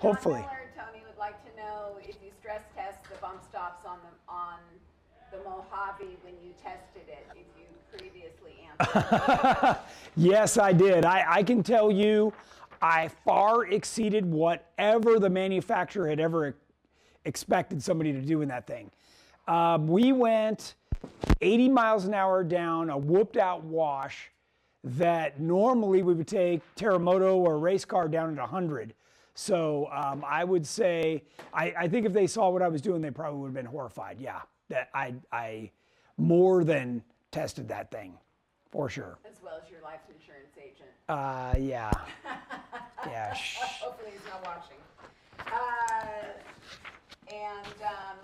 hopefully. Miller, Tony would like to know if you stress test the bump stops on the Mojave when you tested it, if you previously answered. Yes, I did. I can tell you I far exceeded whatever the manufacturer had ever expected somebody to do in that thing. We went 80 miles an hour down a whooped out wash that normally we would take Terremoto or a race car down at 100. So I would say, I think if they saw what I was doing, they probably would have been horrified. Yeah, that I more than tested that thing, for sure. As well as your life insurance agent. Yeah. Yeah. Hopefully he's not watching.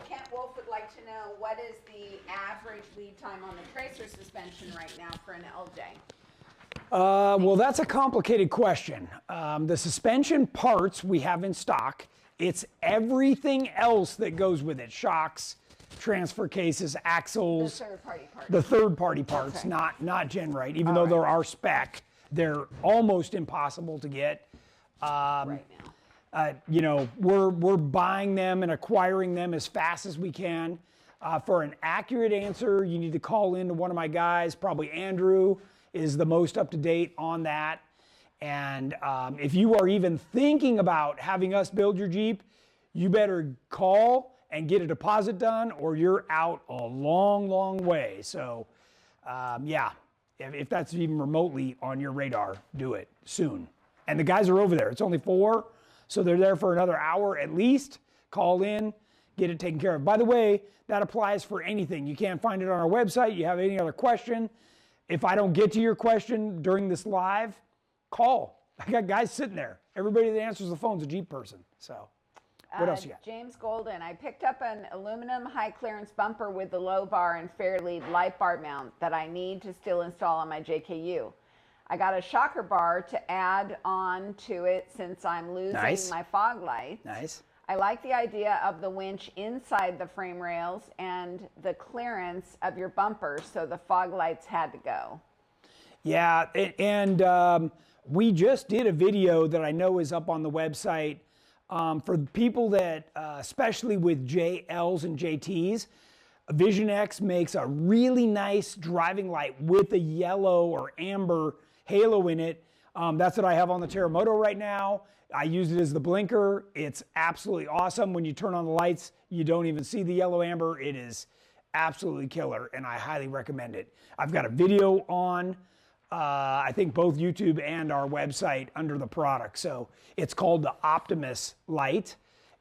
Kent Wolf would like to know, what is the average lead time on the tracer suspension right now for an LJ? Well, that's a complicated question. The suspension parts we have in stock. It's everything else that goes with it. Shocks, transfer cases, axles. The third-party parts. The third-party parts, okay. not GenRight. Even though they're our spec, they're almost impossible to get. Right now. You know, we're buying them and acquiring them as fast as we can. For an accurate answer, you need to call in to one of my guys, probably Andrew is the most up to date on that. And if you are even thinking about having us build your Jeep, you better call and get a deposit done or you're out a long, long way. So yeah, if that's even remotely on your radar, do it soon. And the guys are over there. It's only 4, so they're there for another hour at least. Call in, get it taken care of. By the way, that applies for anything. You can't find it on our website. You have any other question. If I don't get to your question during this live, call. I got guys sitting there. Everybody that answers the phone is a Jeep person. So what else you got? James Golden, I picked up an aluminum high clearance bumper with the low bar and Fairlead light bar mount that I need to still install on my JKU. I got a shocker bar to add on to it since I'm losing my fog lights. Nice. I like the idea of the winch inside the frame rails and the clearance of your bumpers, so the fog lights had to go. Yeah, and we just did a video that I know is up on the website for people that, especially with JLs and JTs, Vision X makes a really nice driving light with a yellow or amber halo in it. That's what I have on the Terremoto right now. I use it as the blinker. It's absolutely awesome. When you turn on the lights, you don't even see the yellow amber. It is absolutely killer, and I highly recommend it. I've got a video on, I think both YouTube and our website under the product. So it's called the Optimus light,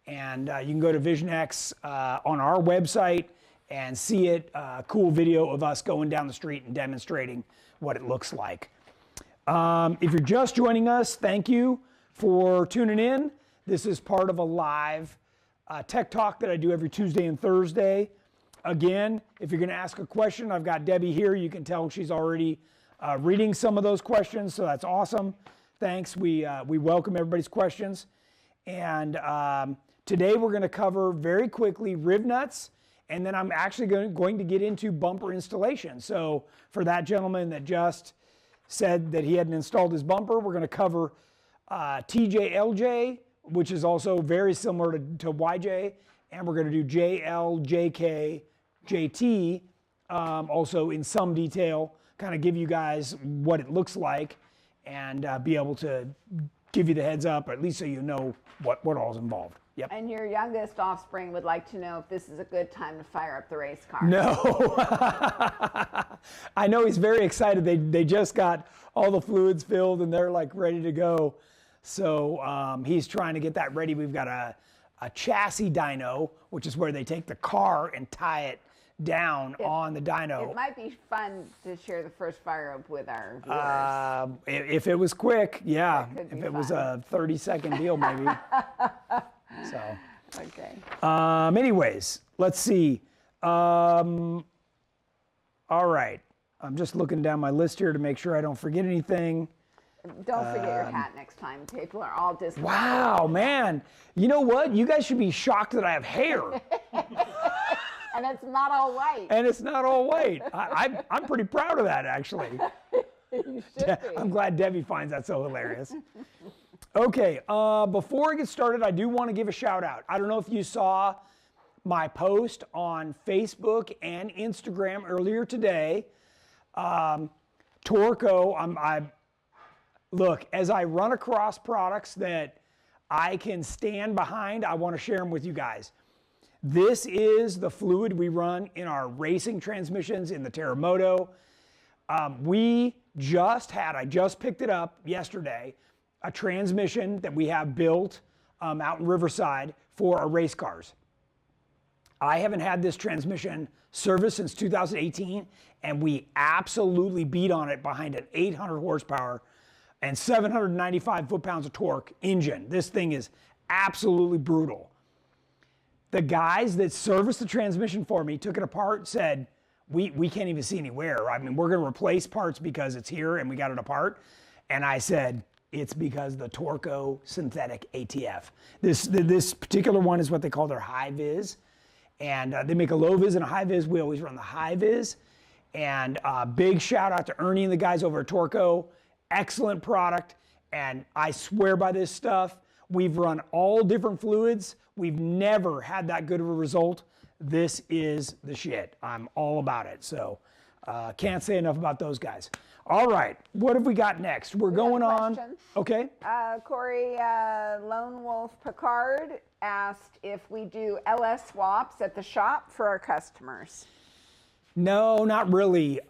and you can go to Vision X on our website and see it. Cool video of us going down the street and demonstrating what it looks like. If you're just joining us, thank you for tuning in. This is part of a live tech talk that I do every Tuesday and Thursday. Again, if you're going to ask a question, I've got Debbie here. You can tell she's already reading some of those questions, so that's awesome. Thanks. We welcome everybody's questions. And today we're going to cover very quickly Rivnuts, and then I'm actually going to get into bumper installation. So for that gentleman that just said that he hadn't installed his bumper, we're going to cover TJLJ, which is also very similar to YJ, and we're going to do JL, JK, JT, also in some detail, kind of give you guys what it looks like and be able to give you the heads up, or at least so you know what all is involved. Yep. And your youngest offspring would like to know if this is a good time to fire up the race car. No. I know he's very excited. They just got all the fluids filled and they're like ready to go. So he's trying to get that ready. We've got a chassis dyno, which is where they take the car and tie it down on the dyno. It might be fun to share the first fire up with our viewers. If it was quick, yeah. If it was a 30-second deal, maybe. So. Okay. Anyways, let's see. All right. I'm just looking down my list here to make sure I don't forget anything. Don't forget your hat next time. People are all disappointed. Wow, man. You know what? You guys should be shocked that I have hair. And it's not all white. And it's not all white. I'm pretty proud of that, actually. You should be. I'm glad Debbie finds that so hilarious. Okay, before I get started, I do want to give a shout out. I don't know if you saw my post on Facebook and Instagram earlier today. Torco, look, as I run across products that I can stand behind, I want to share them with you guys. This is the fluid we run in our racing transmissions in the Terremoto. I just picked it up yesterday, a transmission that we have built out in Riverside for our race cars. I haven't had this transmission serviced since 2018, and we absolutely beat on it behind an 800 horsepower and 795 foot-pounds of torque engine. This thing is absolutely brutal. The guys that serviced the transmission for me took it apart, said, we can't even see any wear. I mean, we're going to replace parts because it's here and we got it apart. And I said, it's because the Torco synthetic ATF. This particular one is what they call their high vis. And they make a low vis and a high vis. We always run the high vis. And big shout out to Ernie and the guys over at Torco. Excellent product. And I swear by this stuff. We've run all different fluids. We've never had that good of a result. This is the shit. I'm all about it. So can't say enough about those guys. All right, what have we got next? We're going on. Okay. Corey Lone Wolf Picard asked if we do LS swaps at the shop for our customers. No, not really.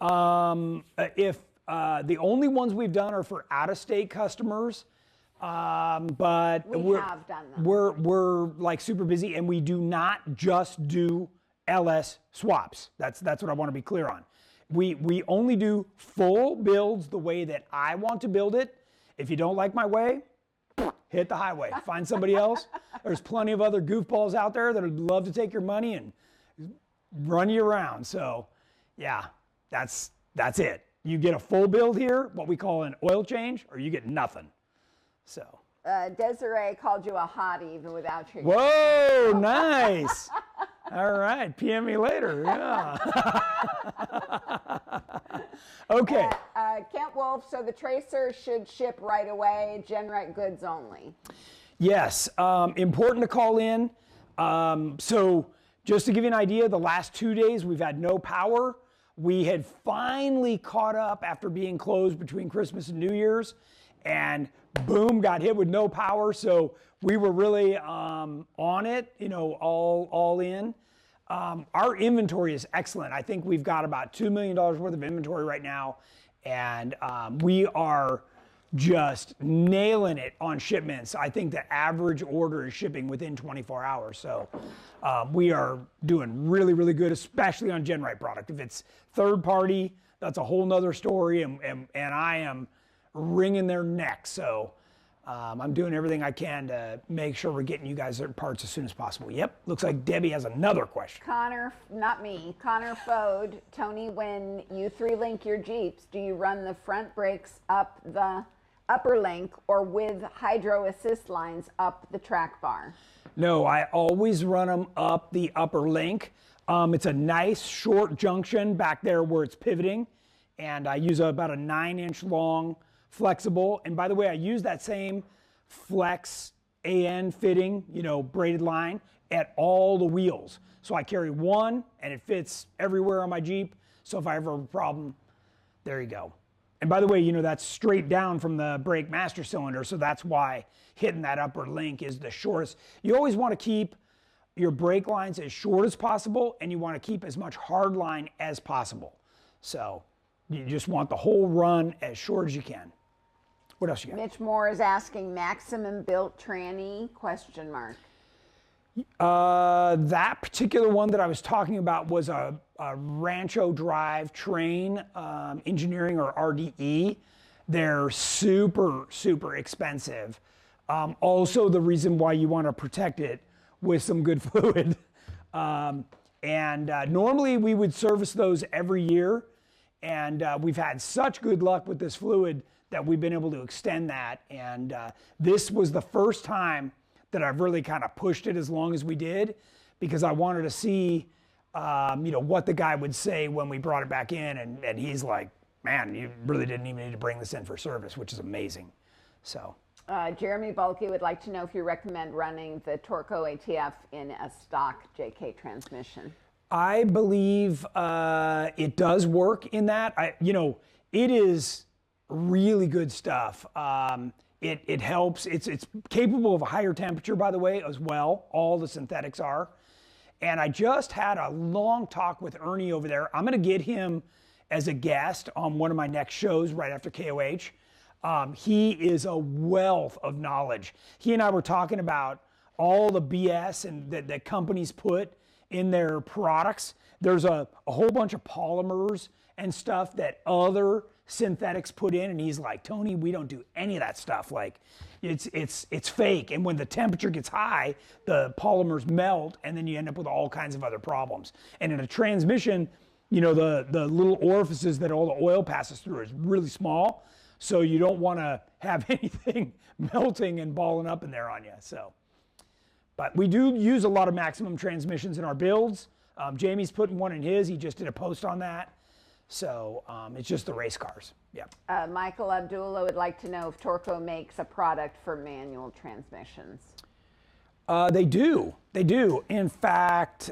If the only ones we've done are for out-of-state customers. But we have done them. We're like super busy, and we do not just do LS swaps. That's what I want to be clear on. We only do full builds the way that I want to build it. If you don't like my way, hit the highway. Find somebody else. There's plenty of other goofballs out there that would love to take your money and run you around. So yeah, that's it. You get a full build here, what we call an oil change, or you get nothing. So. Desiree called you a hottie even without your. Whoa, nice. All right, PM me later. Yeah. Okay. Kent Wolf, so the tracer should ship right away, GenRight goods only. Yes, important to call in. So just to give you an idea, the last 2 days we've had no power. We had finally caught up after being closed between Christmas and New Year's, and boom, got hit with no power. So we were really on it, all in. Our inventory is excellent. I think we've got about $2 million worth of inventory right now, and we are just nailing it on shipments. I think the average order is shipping within 24 hours. So we are doing really, really good, especially on GenRight product. If it's third party, that's a whole nother story, and I am wringing their neck. So I'm doing everything I can to make sure we're getting you guys their parts as soon as possible. Yep, looks like Debbie has another question. Connor, not me, Connor Fode, Tony, when you 3-link your Jeeps, do you run the front brakes up the upper link or with hydro assist lines up the track bar? No, I always run them up the upper link. It's a nice short junction back there where it's pivoting, and I use about a 9-inch long flexible. And by the way, I use that same flex AN fitting, braided line at all the wheels. So I carry one and it fits everywhere on my Jeep. So if I ever have a problem, there you go. And by the way, that's straight down from the brake master cylinder. So that's why hitting that upper link is the shortest. You always want to keep your brake lines as short as possible, and you want to keep as much hard line as possible. So you just want the whole run as short as you can. What else you got? Mitch Moore is asking maximum built tranny ? That particular one that I was talking about was a Rancho Drive Train Engineering, or RDE. They're super, super expensive. Also, the reason why you want to protect it with some good fluid. Normally we would service those every year, and we've had such good luck with this fluid that we've been able to extend that. And this was the first time that I've really kind of pushed it as long as we did, because I wanted to see, what the guy would say when we brought it back in. And he's like, man, you really didn't even need to bring this in for service, which is amazing. So. Jeremy Bulky would like to know if you recommend running the Torco ATF in a stock JK transmission. I believe it does work in that. It is really good stuff. It helps. It's capable of a higher temperature, by the way, as well. All the synthetics are. And I just had a long talk with Ernie over there. I'm going to get him as a guest on one of my next shows right after KOH. He is a wealth of knowledge. He and I were talking about all the BS and that companies put in their products. There's a whole bunch of polymers and stuff that other synthetics put in, and he's like, Tony, we don't do any of that stuff. Like, it's fake, and when the temperature gets high, the polymers melt, and then you end up with all kinds of other problems. And in a transmission, the little orifices that all the oil passes through is really small, so you don't want to have anything melting and balling up in there on you. So, but we do use a lot of maximum transmissions in our builds. Jamie's putting one in his. He just did a post on that. So it's just the race cars. Yeah. Michael Abdullah would like to know if Torco makes a product for manual transmissions. They do. They do. In fact,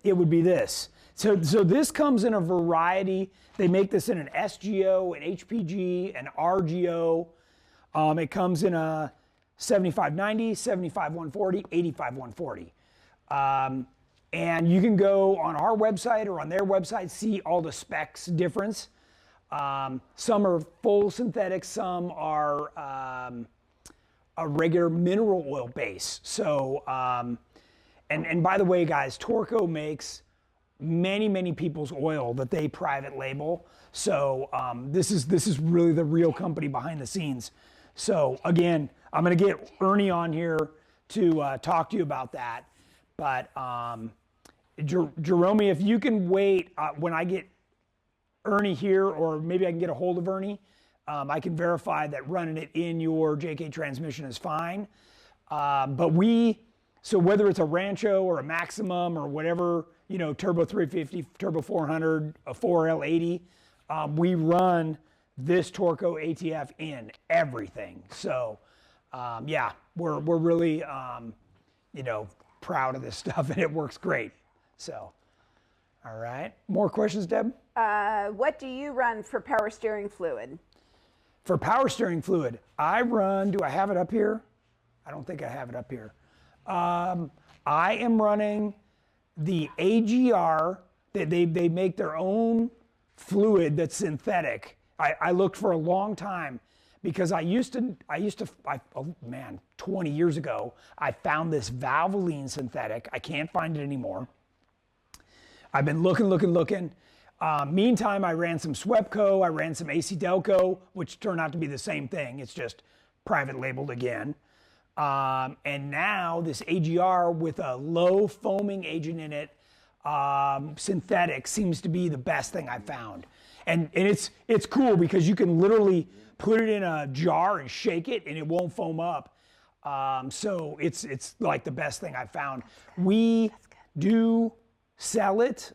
it would be this. So this comes in a variety. They make this in an SGO, an HPG, an RGO. It comes in a 7590, 75140, 85140. And you can go on our website or on their website, see all the specs difference. Some are full synthetic, some are a regular mineral oil base. So, and by the way, guys, Torco makes many people's oil that they private label. So this is really the real company behind the scenes. So again, I'm gonna get Ernie on here to talk to you about that. But Jerome, if you can wait when I get Ernie here, or maybe I can get a hold of Ernie, I can verify that running it in your JK transmission is fine. So whether it's a Rancho or a Maximum or whatever, Turbo 350, Turbo 400, a 4L80, we run this Torco ATF in everything. So yeah, we're really, proud of this stuff, and it works great. So, all right. More questions, Deb? What do you run for power steering fluid? For power steering fluid, I run, do I have it up here? I don't think I have it up here. I am running the AGR. They make their own fluid that's synthetic. I looked for a long time because I used to, 20 years ago, I found this Valvoline synthetic. I can't find it anymore. I've been looking. Meantime, I ran some Swepco, I ran some AC Delco, which turned out to be the same thing. It's just private labeled again. And now this AGR with a low foaming agent in it, synthetic, seems to be the best thing I've found. And it's cool because you can literally put it in a jar and shake it and it won't foam up. So it's like the best thing I've found. We do sell it.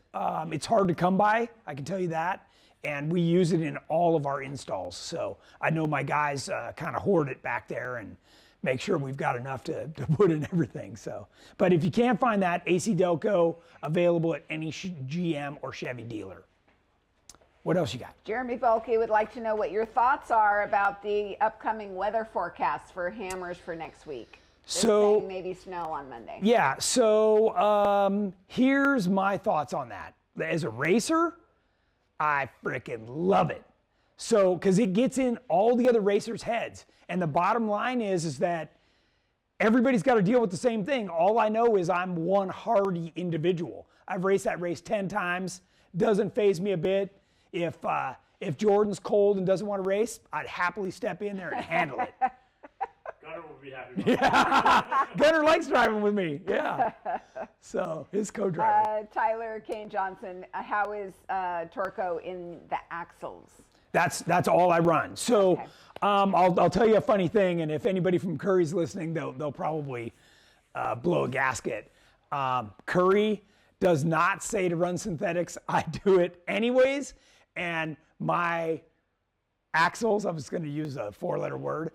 It's hard to come by, I can tell you that. And we use it in all of our installs. So I know my guys kind of hoard it back there and make sure we've got enough to put in everything. So, but if you can't find that, AC Delco available at any GM or Chevy dealer. What else you got? Jeremy Bulky would like to know what your thoughts are about the upcoming weather forecast for hammers for next week. So maybe snow on Monday. Yeah, so here's my thoughts on that. As a racer, I freaking love it. So, because it gets in all the other racers' heads. And the bottom line is that everybody's got to deal with the same thing. All I know is I'm one hardy individual. I've raced that race 10 times. Doesn't faze me a bit. If Jordan's cold and doesn't want to race, I'd happily step in there and handle it. Gunner will be happy. Yeah. Gunner likes driving with me. Yeah. So his co-driver. Tyler Kane Johnson, how is Torco in the axles? That's all I run. So okay. I'll tell you a funny thing, and if anybody from Curry's listening, they'll probably blow a gasket. Curry does not say to run synthetics. I do it anyways, and my axles. I was going to use a 4-letter word.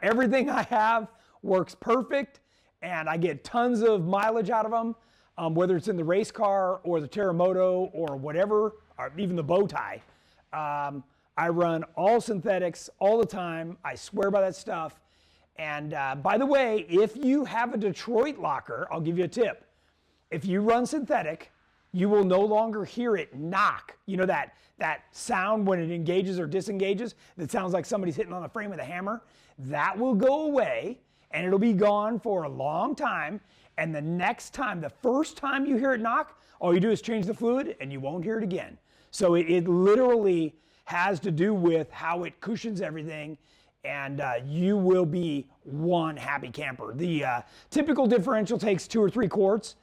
Everything I have works perfect, and I get tons of mileage out of them, whether it's in the race car or the Terremoto or whatever, or even the bow tie. I run all synthetics all the time. I swear by that stuff. And by the way, if you have a Detroit locker, I'll give you a tip. If you run synthetic, you will no longer hear it knock. You know that sound when it engages or disengages that sounds like somebody's hitting on the frame with a hammer? That will go away, and it'll be gone for a long time. And the next time, the first time you hear it knock, all you do is change the fluid, and you won't hear it again. So it literally has to do with how it cushions everything, and you will be one happy camper. The typical differential takes 2 or 3 quarts.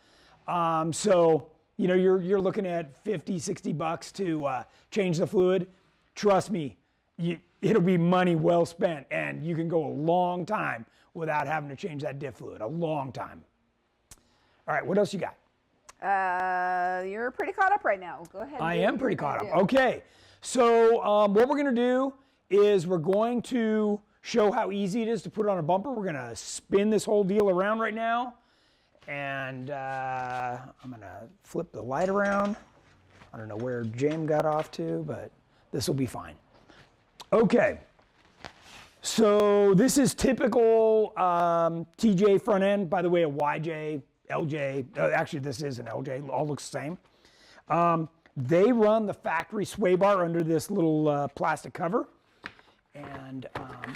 So, you know, you're looking at $50, $60 to change the fluid. Trust me, it'll be money well spent, and you can go a long time without having to change that diff fluid, a long time. All right, what else you got? You're pretty caught up right now. Go ahead. I am pretty caught up. Okay, so what we're going to do is we're going to show how easy it is to put on a bumper. We're going to spin this whole deal around right now. And I'm going to flip the light around. I don't know where James got off to, but this will be fine. Okay. So this is typical TJ front end. By the way, a YJ, LJ. Actually, this is an LJ. All looks the same. They run the factory sway bar under this little plastic cover. And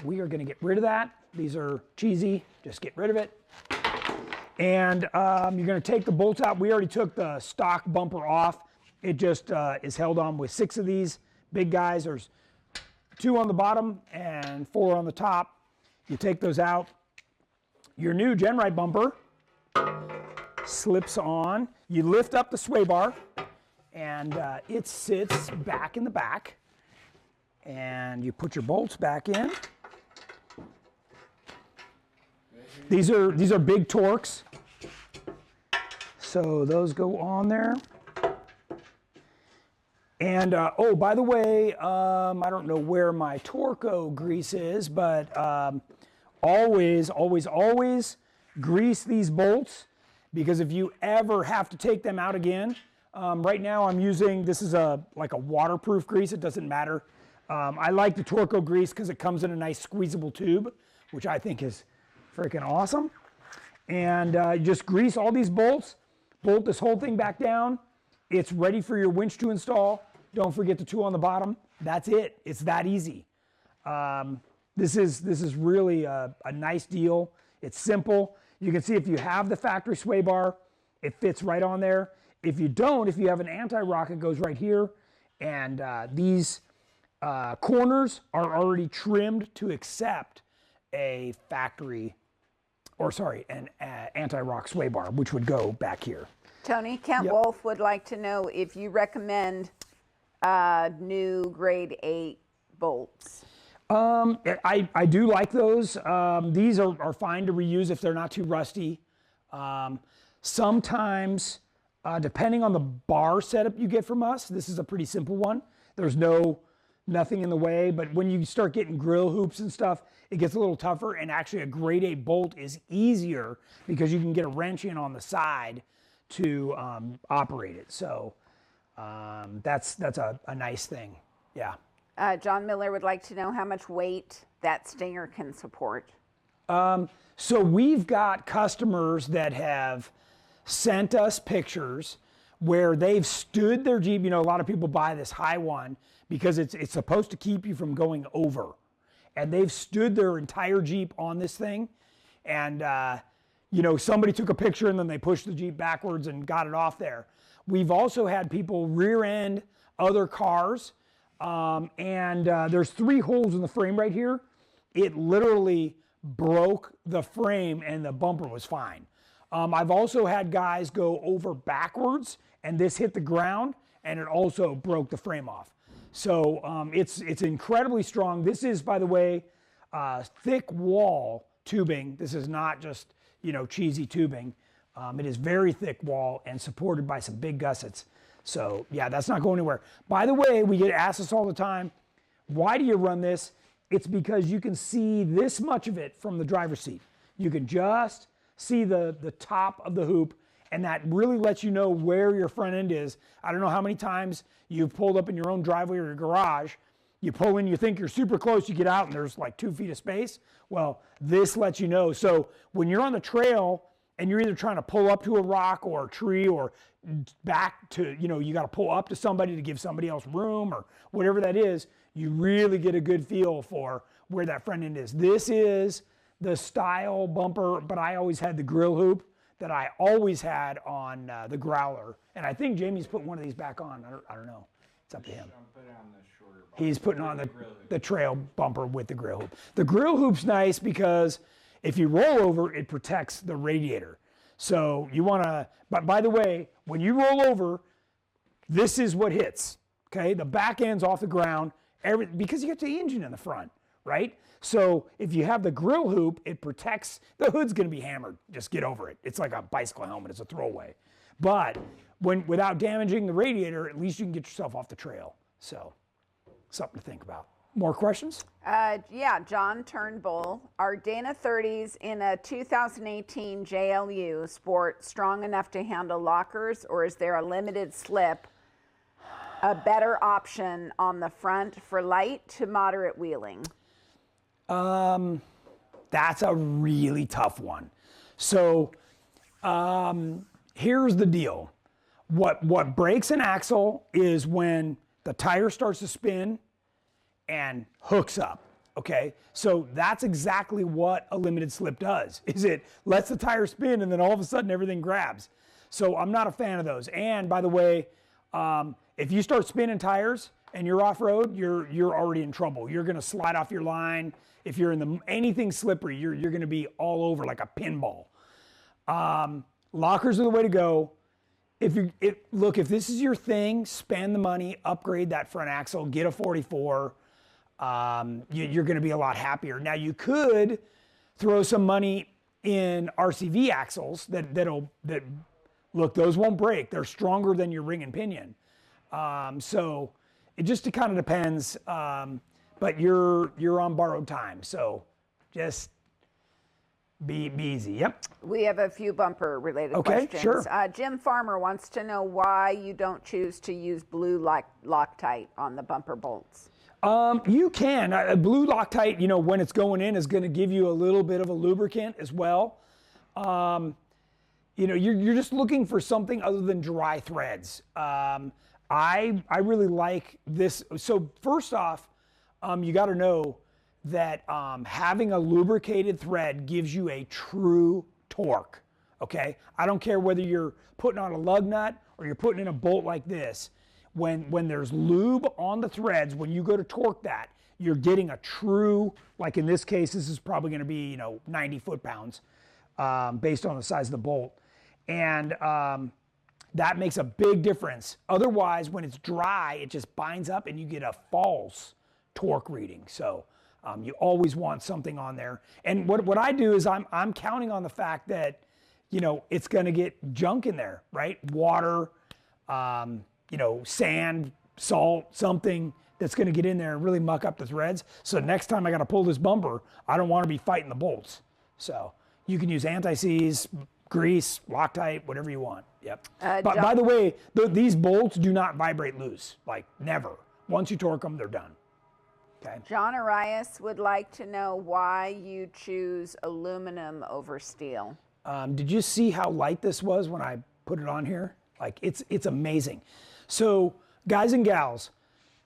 we are going to get rid of that. These are cheesy. Just get rid of it. And you're going to take the bolts out. We already took the stock bumper off. It just is held on with 6 of these big guys. There's 2 on the bottom and 4 on the top. You take those out. Your new GenRight bumper slips on. You lift up the sway bar, and it sits back in the back. And you put your bolts back in. These are big Torques, so those go on there. And oh, by the way, I don't know where my Torco grease is, but always grease these bolts, because if you ever have to take them out again, right now I'm using, this is like a waterproof grease. It doesn't matter. I like the Torco grease because it comes in a nice squeezable tube, which I think is freaking awesome. And just grease all these bolts, bolt this whole thing back down. It's ready for your winch to install. Don't forget the 2 on the bottom. That's it. It's that easy. This is really a nice deal. It's simple. You can see if you have the factory sway bar, it fits right on there. If you don't, if you have an anti-rock, it goes right here. And these corners are already trimmed to accept a factory, or sorry, an anti-rock sway bar, which would go back here. Tony, Kent Wolf would like to know if you recommend new grade 8 bolts. I do like those. These are fine to reuse if they're not too rusty. Sometimes, depending on the bar setup you get from us, this is a pretty simple one. There's nothing in the way, but when you start getting grill hoops and stuff, it gets a little tougher, and actually a grade 8 bolt is easier because you can get a wrench in on the side to operate it. So that's a nice thing. Yeah. John Miller would like to know how much weight that Stinger can support. So we've got customers that have sent us pictures where they've stood their Jeep. You know, a lot of people buy this high one because it's supposed to keep you from going over. And they've stood their entire Jeep on this thing. And, you know, somebody took a picture and then they pushed the Jeep backwards and got it off there. We've also had people rear end other cars. There's 3 holes in the frame right here. It literally broke the frame and the bumper was fine. I've also had guys go over backwards and this hit the ground and it also broke the frame off. So it's incredibly strong. This is, by the way, thick wall tubing. This is not just, you know, cheesy tubing. It is very thick wall and supported by some big gussets. So yeah, that's not going anywhere. By the way, we get asked this all the time. Why do you run this? It's because you can see this much of it from the driver's seat. You can just see the top of the hoop, and that really lets you know where your front end is. I don't know how many times you've pulled up in your own driveway or your garage. You pull in, you think you're super close, you get out, and there's like 2 feet of space. Well, this lets you know. So when you're on the trail and you're either trying to pull up to a rock or a tree or back to, you got to pull up to somebody to give somebody else room or whatever that is, you really get a good feel for where that front end is. This is the style bumper, but I always had the grill hoop that I always had on the Growler. And I think Jamie's put one of these back on. I don't know. It's up to him. He's putting on the trail bumper with the grill hoop. The grill hoop's nice because if you roll over, it protects the radiator. So you want to, but by the way, when you roll over, this is what hits, okay? The back end's off the ground because you got the engine in the front, right? So if you have the grill hoop, it protects, the hood's gonna be hammered. Just get over it. It's like a bicycle helmet, it's a throwaway. But without damaging the radiator, at least you can get yourself off the trail. So something to think about. More questions? Yeah, John Turnbull. Are Dana 30s in a 2018 JLU Sport strong enough to handle lockers, or is there a limited slip, a better option on the front for light to moderate wheeling? That's a really tough one. So here's the deal. What breaks an axle is when the tire starts to spin and hooks up, okay? So that's exactly what a limited slip does, is it lets the tire spin and then all of a sudden everything grabs. So I'm not a fan of those. And by the way, if you start spinning tires and you're off-road, you're already in trouble. You're gonna slide off your line. If you're in anything slippery, you're gonna be all over like a pinball. Lockers are the way to go. Look, if this is your thing, spend the money, upgrade that front axle, get a 44. You're going to be a lot happier. Now you could throw some money in RCV axles that look, those won't break. They're stronger than your ring and pinion. So it just kind of depends. But you're on borrowed time, so just be easy. Yep. We have a few bumper related questions. Sure. Jim Farmer wants to know why you don't choose to use blue Loctite on the bumper bolts. You can. Blue Loctite, when it's going in, is going to give you a little bit of a lubricant as well. You're just looking for something other than dry threads. I really like this. So first off, you got to know that having a lubricated thread gives you a true torque, okay? I don't care whether you're putting on a lug nut or you're putting in a bolt like this. When there's lube on the threads, when you go to torque that, you're getting a true, like in this case, this is probably gonna be, 90 foot-pounds based on the size of the bolt. And that makes a big difference. Otherwise, when it's dry, it just binds up and you get a false torque reading. So you always want something on there. And what I do is I'm counting on the fact that, it's gonna get junk in there, right? Water, sand, salt, something that's gonna get in there and really muck up the threads. So next time I gotta pull this bumper, I don't wanna be fighting the bolts. So you can use anti-seize, grease, Loctite, whatever you want. Yep. But by the way, these bolts do not vibrate loose, like never. Once you torque them, they're done. Okay. John Arias would like to know why you choose aluminum over steel. Did you see how light this was when I put it on here? Like it's amazing. So guys and gals,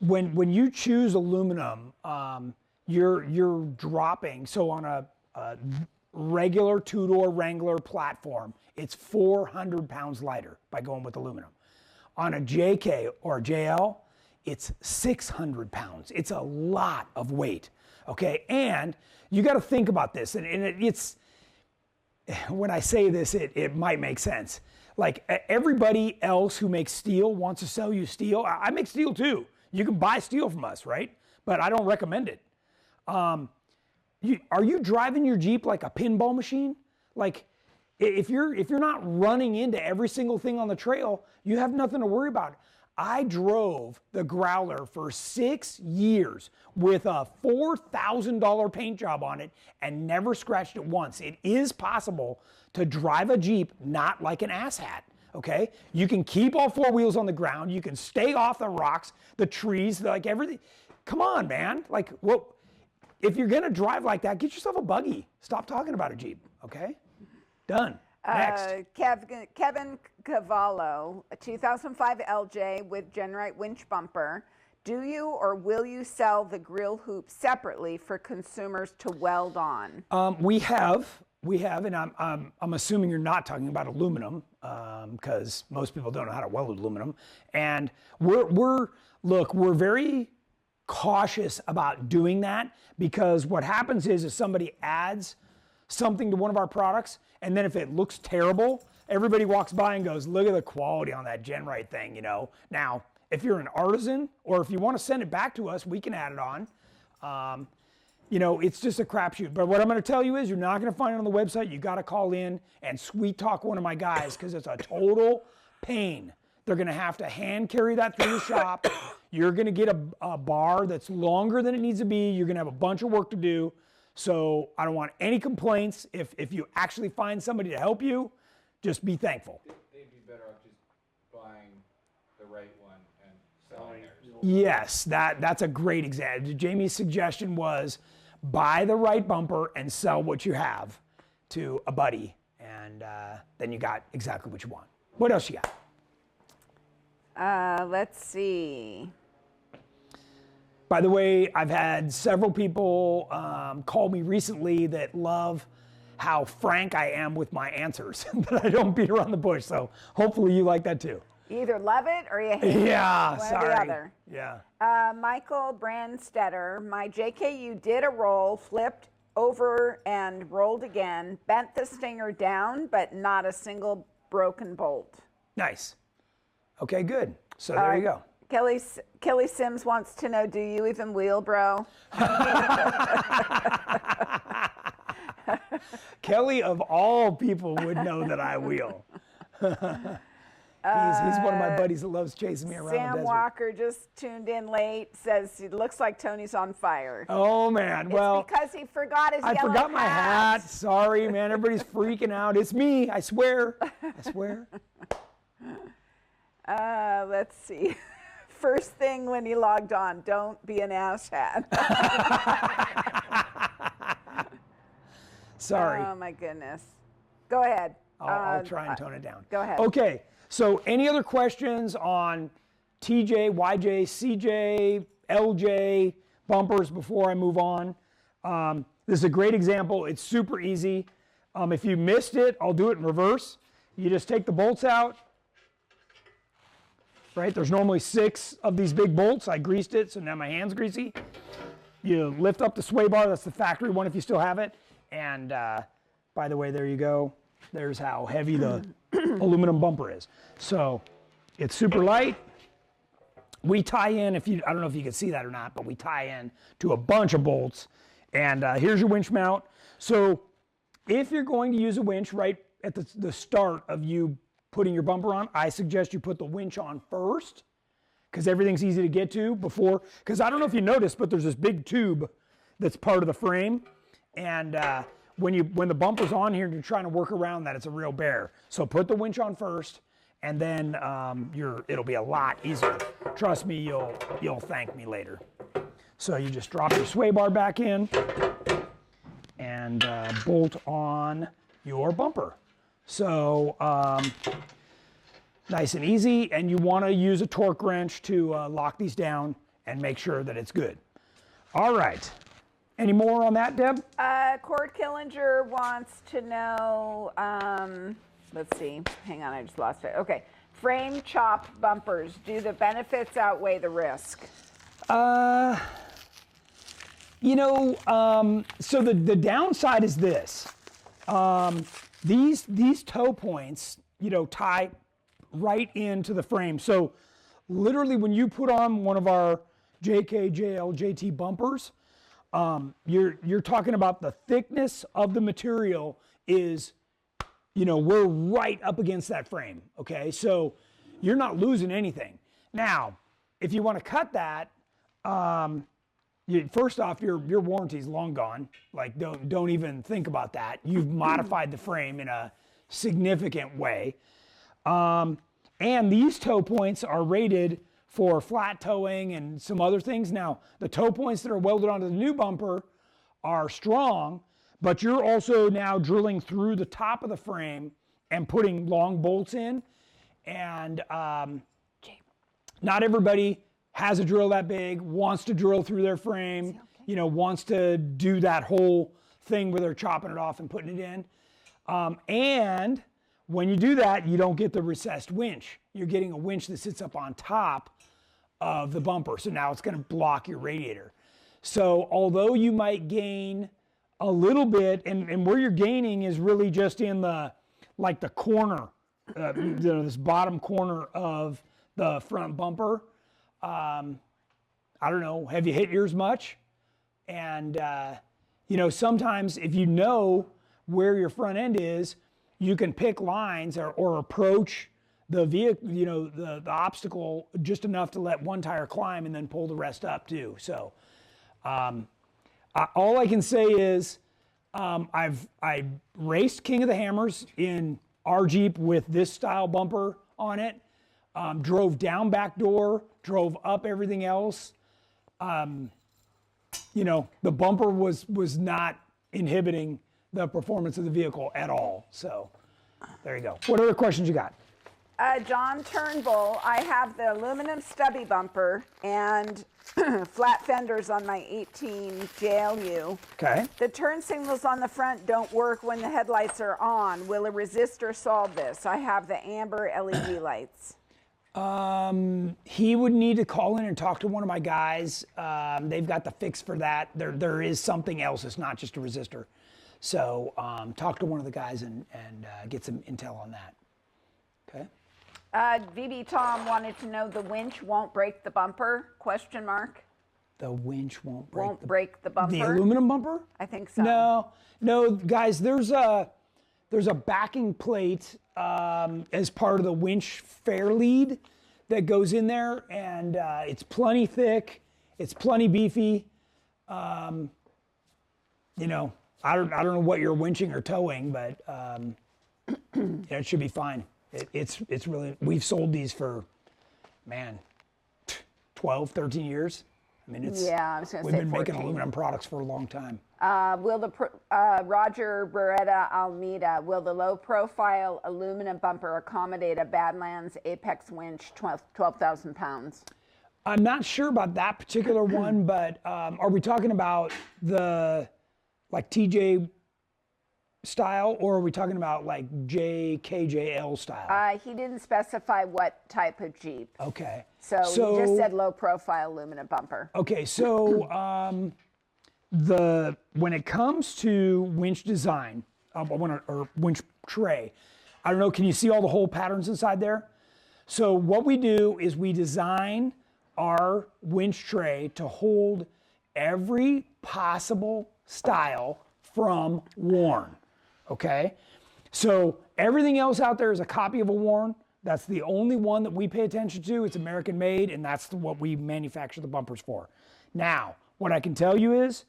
when you choose aluminum, you're dropping. So on a regular two-door Wrangler platform, it's 400 pounds lighter by going with aluminum. On a JK or a JL, it's 600 pounds. It's a lot of weight, okay? And you got to think about this, and it's, when I say this, it might make sense. Like everybody else who makes steel wants to sell you steel. I make steel too. You can buy steel from us, right? But I don't recommend it. Are you driving your Jeep like a pinball machine? Like if you're not running into every single thing on the trail, you have nothing to worry about. I drove the Growler for 6 years with a $4,000 paint job on it and never scratched it once. It is possible to drive a Jeep not like an asshat, okay? You can keep all four wheels on the ground. You can stay off the rocks, the trees, like everything. Come on, man. Like, well, if you're gonna drive like that, get yourself a buggy. Stop talking about a Jeep, okay? Done. Next. Kevin Cavallo, a 2005 LJ with GenRight winch bumper. Do you or will you sell the grill hoop separately for consumers to weld on? We have, and I'm assuming you're not talking about aluminum, because most people don't know how to weld aluminum. And we're very cautious about doing that, because what happens is somebody adds something to one of our products, and then if it looks terrible, everybody walks by and goes, look at the quality on that GenRight thing, you know. Now, if you're an artisan, or if you want to send it back to us, we can add it on. You know, it's just a crapshoot. But what I'm going to tell you is, you're not going to find it on the website. You got to call in and sweet talk one of my guys, because it's a total pain. They're going to have to hand carry that through the shop. You're going to get a bar that's longer than it needs to be. You're going to have a bunch of work to do. So I don't want any complaints. If you actually find somebody to help you, just be thankful. They'd be better off just buying the right one and selling theirs. Yes, that's a great example. Jamie's suggestion was buy the right bumper and sell what you have to a buddy, and then you got exactly what you want. What else you got? Let's see. By the way, I've had several people call me recently that love how frank I am with my answers, that I don't beat around the bush. So hopefully you like that too. You either love it or you hate it. Yeah, One sorry. or the other. Yeah. Michael Brandstetter, my JKU did a roll, flipped over and rolled again, bent the stinger down, but not a single broken bolt. Nice. Okay, good. So there you go. Kelly Sims wants to know, do you even wheel, bro? Kelly, of all people, would know that I wheel. He's one of my buddies that loves chasing me around the Sam desert. Walker just tuned in late, says it looks like Tony's on fire. Oh, man. Well, it's because he forgot his yellow hat. I forgot my hat. Sorry, man. Everybody's freaking out. It's me. I swear. I swear. Let's see. First thing when he logged on, don't be an asshat. Sorry. Oh, my goodness. Go ahead. I'll try and tone it down. Go ahead. Okay. So any other questions on TJ, YJ, CJ, LJ bumpers before I move on? This is a great example. It's super easy. If you missed it, I'll do it in reverse. You just take the bolts out. Right? There's normally 6 of these big bolts. I greased it, so now my hand's greasy. You lift up the sway bar. That's the factory one if you still have it. And by the way, there you go. There's how heavy the aluminum bumper is. So it's super light. We tie in, I don't know if you can see that or not, but we tie in to a bunch of bolts. And here's your winch mount. So if you're going to use a winch right at the start of you putting your bumper on, I suggest you put the winch on first, because everything's easy to get to before. Because I don't know if you noticed, but there's this big tube that's part of the frame. And when the bumper's on here and you're trying to work around that, it's a real bear. So put the winch on first, and then it'll be a lot easier. Trust me, you'll thank me later. So you just drop your sway bar back in and bolt on your bumper. So nice and easy, and you want to use a torque wrench to lock these down and make sure that it's good. All right. Any more on that, Deb? Cord Killinger wants to know, let's see, hang on, I just lost it. Okay, frame chop bumpers, do the benefits outweigh the risk? You know, so the downside is this. These toe points, you know, tie right into the frame. So literally when you put on one of our JK, JL, JT bumpers, you're talking about the thickness of the material is, you know, we're right up against that frame, okay? So you're not losing anything. Now, if you want to cut that, first off, your warranty's long gone. Like, don't even think about that. You've modified the frame in a significant way. And these toe points are rated for flat towing and some other things. Now, the toe points that are welded onto the new bumper are strong, but you're also now drilling through the top of the frame and putting long bolts in. And not everybody has a drill that big, wants to drill through their frame, wants to do that whole thing where they're chopping it off and putting it in. And when you do that, you don't get the recessed winch. You're getting a winch that sits up on top of the bumper. So now it's going to block your radiator. So although you might gain a little bit, and where you're gaining is really just in the corner, this bottom corner of the front bumper. I don't know, have you hit yours much? And, sometimes if you know where your front end is, you can pick lines or approach the vehicle, the obstacle just enough to let one tire climb and then pull the rest up too. So all I can say is I raced King of the Hammers in our Jeep with this style bumper on it, drove down back door, drove up everything else. The bumper was not inhibiting the performance of the vehicle at all. So there you go. What other questions you got? John Turnbull, I have the aluminum stubby bumper and flat fenders on my 18 JLU. Okay. The turn signals on the front don't work when the headlights are on. Will a resistor solve this? I have the amber LED lights. He would need to call in and talk to one of my guys. They've got the fix for that. There is something else. It's not just a resistor. So talk to one of the guys and get some intel on that. Okay. VB Tom wanted to know the winch won't break the bumper? Question mark. The winch won't break the bumper. The aluminum bumper? I think so. No, guys. There's a backing plate as part of the winch fair lead that goes in there, and it's plenty thick. It's plenty beefy. I don't know what you're winching or towing, but it should be fine. It's really, we've sold these for, 12, 13 years. I mean, I was going to say 14. We've been making aluminum products for a long time. Roger Beretta Almeida, will the low profile aluminum bumper accommodate a Badlands Apex winch 12,000 pounds? I'm not sure about that particular one, but are we talking about the TJ style, or are we talking about KJL style? He didn't specify what type of Jeep. Okay. So he just said low profile aluminum bumper. Okay, so when it comes to winch design, or winch tray, I don't know, can you see all the hole patterns inside there? So what we do is we design our winch tray to hold every possible style from Warn. Okay, so everything else out there is a copy of a Warn. That's the only one that we pay attention to. It's American made, and that's what we manufacture the bumpers for. Now, what I can tell you is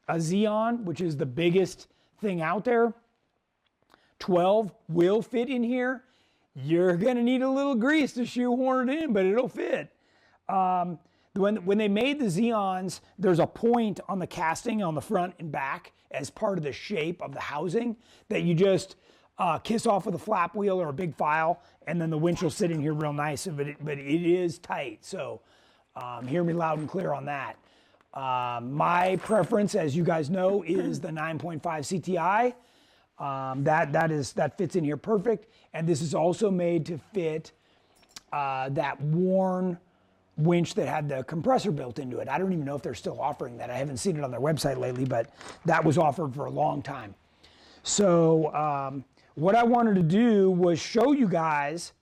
a Xeon, which is the biggest thing out there, 12 will fit in here. You're gonna need a little grease to shoehorn it in, but it'll fit. When they made the Xeons, there's a point on the casting on the front and back as part of the shape of the housing that you just kiss off with a flap wheel or a big file, and then the winch will sit in here real nice, but it is tight. So hear me loud and clear on that. My preference, as you guys know, is the 9.5 CTI. That fits in here perfect, and this is also made to fit that Warn winch that had the compressor built into it. I don't even know if they're still offering that. I haven't seen it on their website lately, but that was offered for a long time. So what I wanted to do was show you guys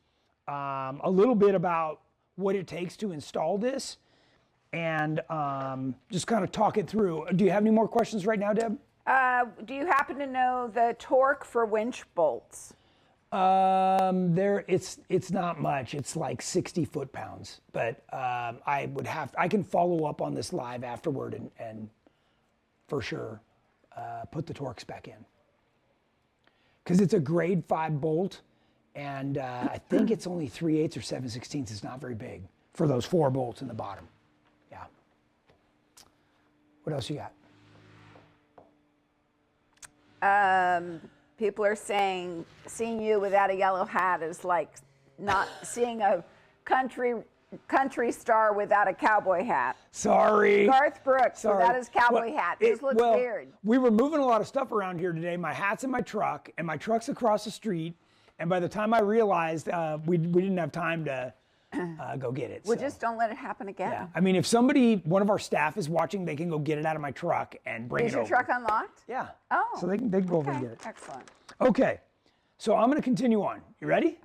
a little bit about what it takes to install this, and just kind of talk it through. Do you have any more questions right now, Deb? Do you happen to know the torque for winch bolts? It's not much. It's like 60 foot-pounds, but I can follow up on this live afterward and for sure put the Torx back in. Because it's a grade 5 bolt, and I think it's only 3/8 or 7/16. It's not very big for those 4 bolts in the bottom. Yeah. What else you got? People are saying seeing you without a yellow hat is like not seeing a country star without a cowboy hat. Sorry. Garth Brooks Sorry. without his cowboy hat. This looks weird. We were moving a lot of stuff around here today. My hat's in my truck, and my truck's across the street. And by the time I realized we didn't have time to go get it. Well, so. just don't let it happen again. Yeah. I mean, if one of our staff is watching, they can go get it out of my truck and bring it over. Is your truck unlocked? Yeah. Oh. So they can go over and Okay, get it. excellent. Okay. So I'm going to continue on. You ready?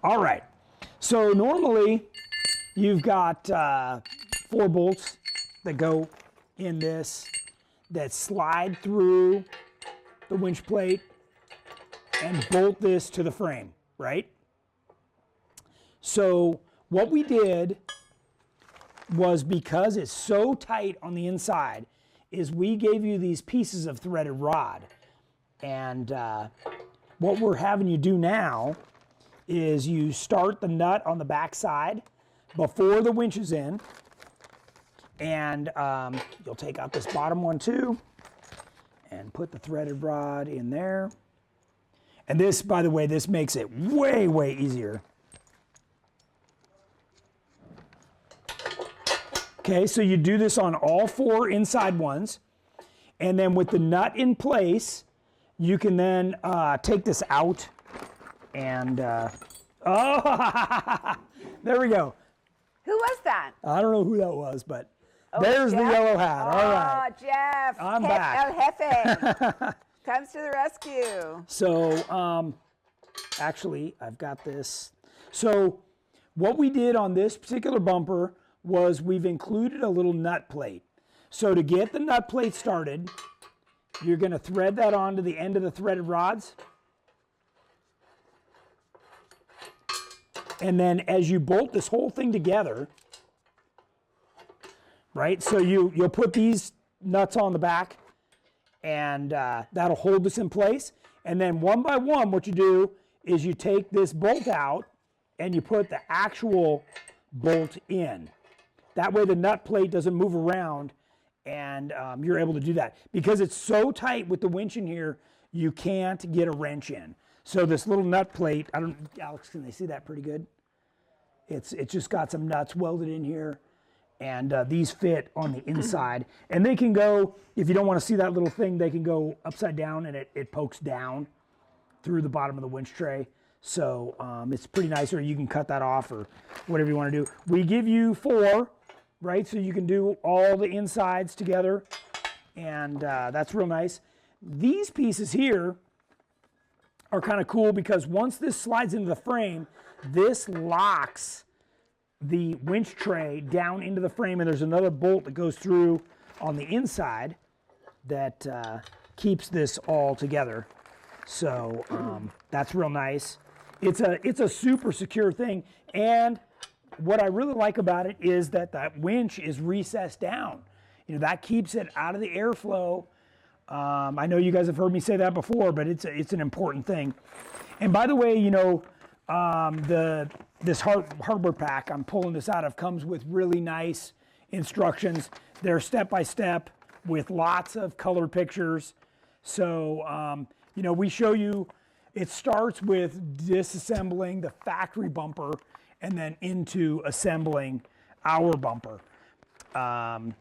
All right. So normally you've got 4 bolts that go in this that slide through the winch plate and bolt this to the frame, right? So what we did was, because it's so tight on the inside, is we gave you these pieces of threaded rod. And what we're having you do now is you start the nut on the back side before the winch is in, and you'll take out this bottom one too and put the threaded rod in there. And this, by the way, this makes it way, way easier. Okay, so you do this on all 4 inside ones, and then with the nut in place, you can then take this out and, oh, there we go. Who was that? I don't know who that was, but there's Jeff? the yellow hat. All right. Oh, Jeff. I'm back. El Jefe comes to the rescue. So, actually, I've got this. So, what we did on this particular bumper was we've included a little nut plate. So to get the nut plate started, you're going to thread that onto the end of the threaded rods. And then as you bolt this whole thing together, right, so you'll put these nuts on the back, and that'll hold this in place. And then one by one, what you do is you take this bolt out and you put the actual bolt in. That way the nut plate doesn't move around, and you're able to do that. Because it's so tight with the winch in here, you can't get a wrench in. So this little nut plate, Alex, can they see that pretty good? It's just got some nuts welded in here, and these fit on the inside. And they can go, if you don't want to see that little thing, they can go upside down, and it pokes down through the bottom of the winch tray. So it's pretty nice, or you can cut that off or whatever you want to do. We give you 4, right? So you can do all the insides together, and that's real nice. These pieces here are kind of cool because once this slides into the frame, this locks the winch tray down into the frame, and there's another bolt that goes through on the inside that keeps this all together. So that's real nice. It's a super secure thing, and what I really like about it is that that winch is recessed down. You know, that keeps it out of the airflow. I know you guys have heard me say that before, but it's an important thing. And by the way, you know, this hardware pack I'm pulling this out of comes with really nice instructions. They're step-by-step with lots of color pictures. So, you know, we show you, it starts with disassembling the factory bumper and then into assembling our bumper.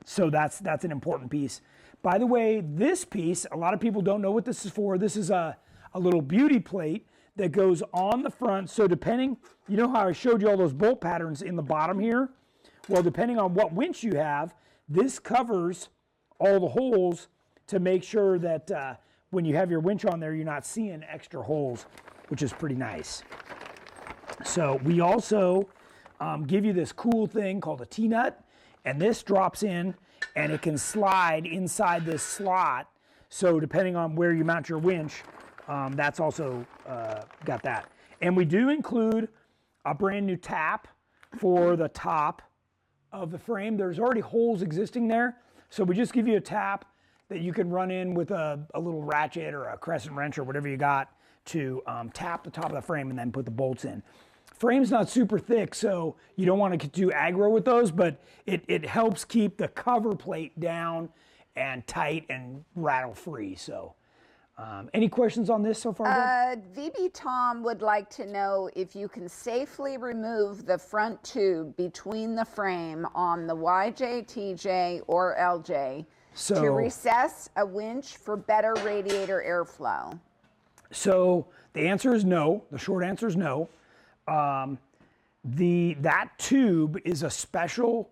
So that's an important piece. By the way, this piece, a lot of people don't know what this is for. This is a little beauty plate that goes on the front. So depending, you know how I showed you all those bolt patterns in the bottom here? Well, depending on what winch you have, this covers all the holes to make sure that when you have your winch on there, you're not seeing extra holes, which is pretty nice. So we also give you this cool thing called a T-nut, and this drops in and it can slide inside this slot. So depending on where you mount your winch, that's also got that. And we do include a brand new tap for the top of the frame. There's already holes existing there. So we just give you a tap that you can run in with a little ratchet or a crescent wrench or whatever you got to tap the top of the frame and then put the bolts in. Frame's not super thick, so you don't want to get too aggro with those, but it helps keep the cover plate down and tight and rattle free. So any questions on this so far, Deb? VB Tom would like to know if you can safely remove the front tube between the frame on the YJ, TJ, or LJ to recess a winch for better radiator airflow. So the answer is no. The short answer is no. That tube is a special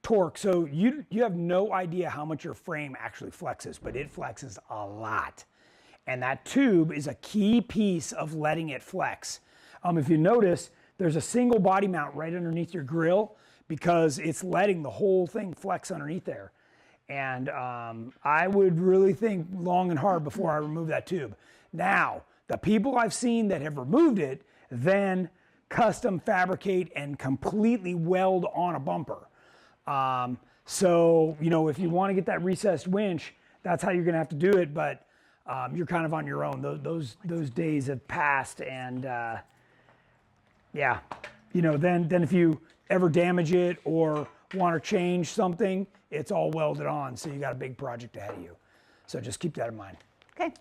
torque. So you have no idea how much your frame actually flexes, but it flexes a lot. And that tube is a key piece of letting it flex. If you notice, there's a single body mount right underneath your grill because it's letting the whole thing flex underneath there. And I would really think long and hard before I remove that tube. Now, the people I've seen that have removed it then custom fabricate and completely weld on a bumper. So, if you want to get that recessed winch, that's how you're going to have to do it, but you're kind of on your own. Those days have passed, and yeah, then if you ever damage it or want to change something, it's all welded on, so you got a big project ahead of you. So just keep that in mind. Okay,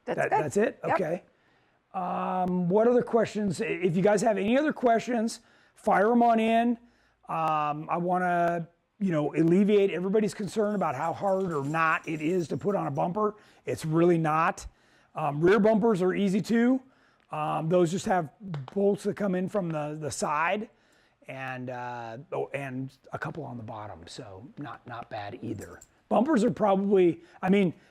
that's good. That's it? Yep. Okay. What other questions? If you guys have any other questions, fire them on in. I want to, alleviate everybody's concern about how hard or not it is to put on a bumper. It's really not. Rear bumpers are easy too. Those just have bolts that come in from the side and a couple on the bottom, so not bad either. Bumpers are probably,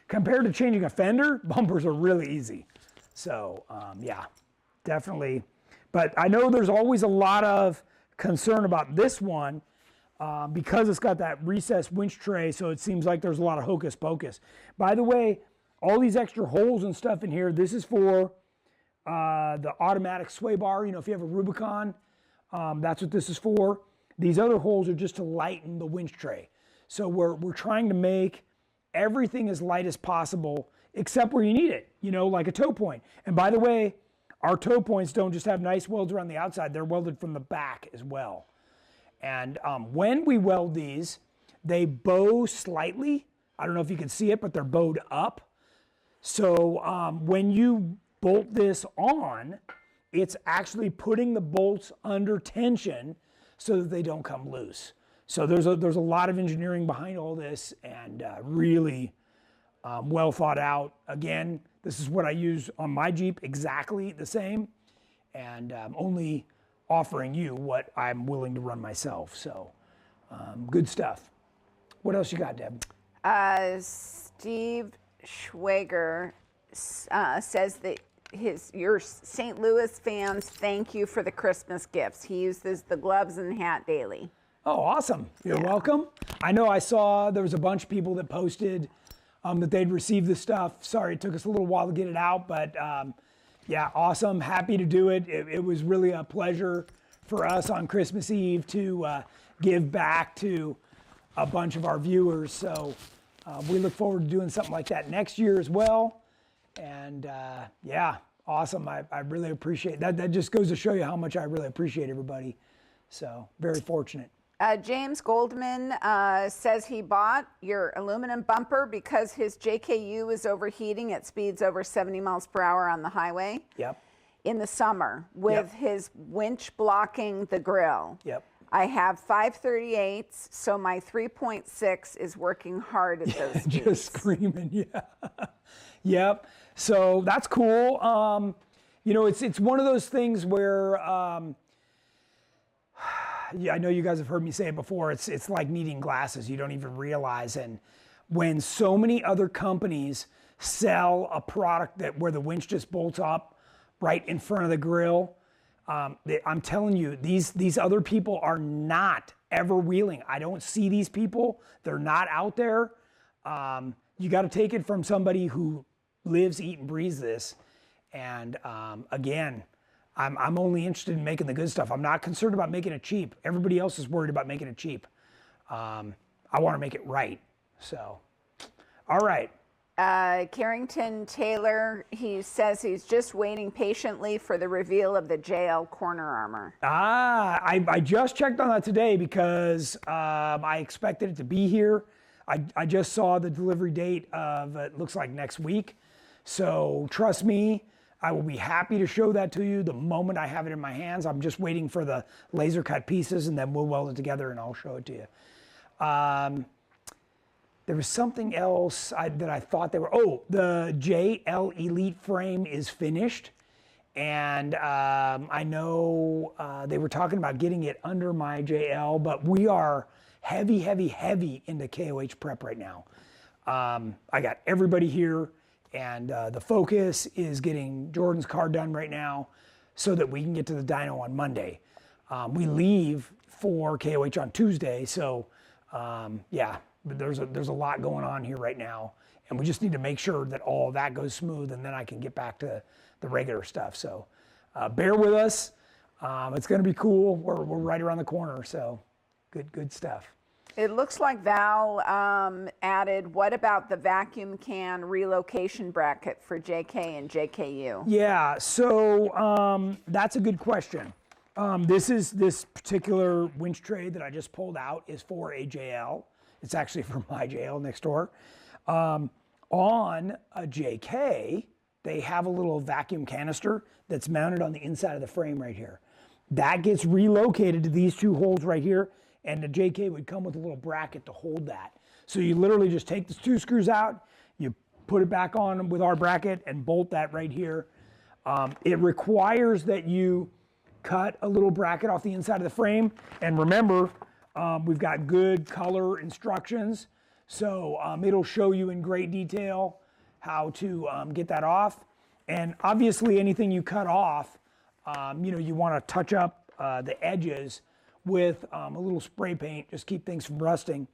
compared to changing a fender, bumpers are really easy. So yeah, definitely. But I know there's always a lot of concern about this one because it's got that recessed winch tray, so it seems like there's a lot of hocus pocus. By the way, all these extra holes and stuff in here, this is for the automatic sway bar. If you have a Rubicon, that's what this is for. These other holes are just to lighten the winch tray. So we're trying to make everything as light as possible, except where you need it, like a toe point. And by the way, our toe points don't just have nice welds around the outside, they're welded from the back as well. And when we weld these, they bow slightly. I don't know if you can see it, but they're bowed up. So when you bolt this on, it's actually putting the bolts under tension so that they don't come loose. So there's a lot of engineering behind all this, and really well thought out. Again, this is what I use on my Jeep, exactly the same, and only offering you what I'm willing to run myself. So good stuff. What else you got, Deb? Steve Schwager says that your St. Louis fans thank you for the Christmas gifts. He uses the gloves and hat daily. Oh, awesome. You're welcome. I know I saw there was a bunch of people that posted that they'd received this stuff. Sorry, it took us a little while to get it out, but yeah, awesome. Happy to do it. It was really a pleasure for us on Christmas Eve to give back to a bunch of our viewers. So we look forward to doing something like that next year as well. And yeah, awesome. I really appreciate that. That just goes to show you how much I really appreciate everybody. So very fortunate. James Goldman says he bought your aluminum bumper because his JKU is overheating at speeds over 70 miles per hour on the highway. Yep. In the summer with his winch blocking the grill. Yep. I have 538s, so my 3.6 is working hard at those speeds. Just screaming, yeah. Yep. So that's cool. It's one of those things where yeah, I know you guys have heard me say it before. It's like needing glasses. You don't even realize. And when so many other companies sell a product where the winch just bolts up right in front of the grill, I'm telling you, these other people are not ever wheeling. I don't see these people. They're not out there. you got to take it from somebody who lives, eat, and breathes this. And again, I'm only interested in making the good stuff. I'm not concerned about making it cheap. Everybody else is worried about making it cheap. I want to make it right. So, all right. Carrington Taylor, he says he's just waiting patiently for the reveal of the JL corner armor. I just checked on that today because I expected it to be here. I just saw the delivery date of, it looks like next week. So trust me, I will be happy to show that to you the moment I have it in my hands. I'm just waiting for the laser cut pieces and then we'll weld it together and I'll show it to you. There was something else that I thought they were, the JL Elite frame is finished. And I know they were talking about getting it under my JL, but we are heavy into KOH prep right now. I got everybody here and the focus is getting Jordan's car done right now so that we can get to the dyno on Monday. We leave for KOH on Tuesday, so yeah. But there's a lot going on here right now, and we just need to make sure that all of that goes smooth, and then I can get back to the regular stuff. So bear with us. It's going to be cool. We're right around the corner, so good stuff. It looks like Val added, what about the vacuum can relocation bracket for JK and JKU? Yeah, so that's a good question. This particular winch tray that I just pulled out is for a JL. It's actually from my JL next door. On a JK, they have a little vacuum canister that's mounted on the inside of the frame right here. That gets relocated to these two holes right here, and the JK would come with a little bracket to hold that. So you literally just take the two screws out, you put it back on with our bracket and bolt that right here. It requires that you cut a little bracket off the inside of the frame, and remember, we've got good color instructions, so it'll show you in great detail how to get that off. And obviously anything you cut off, you want to touch up the edges with a little spray paint, just keep things from rusting.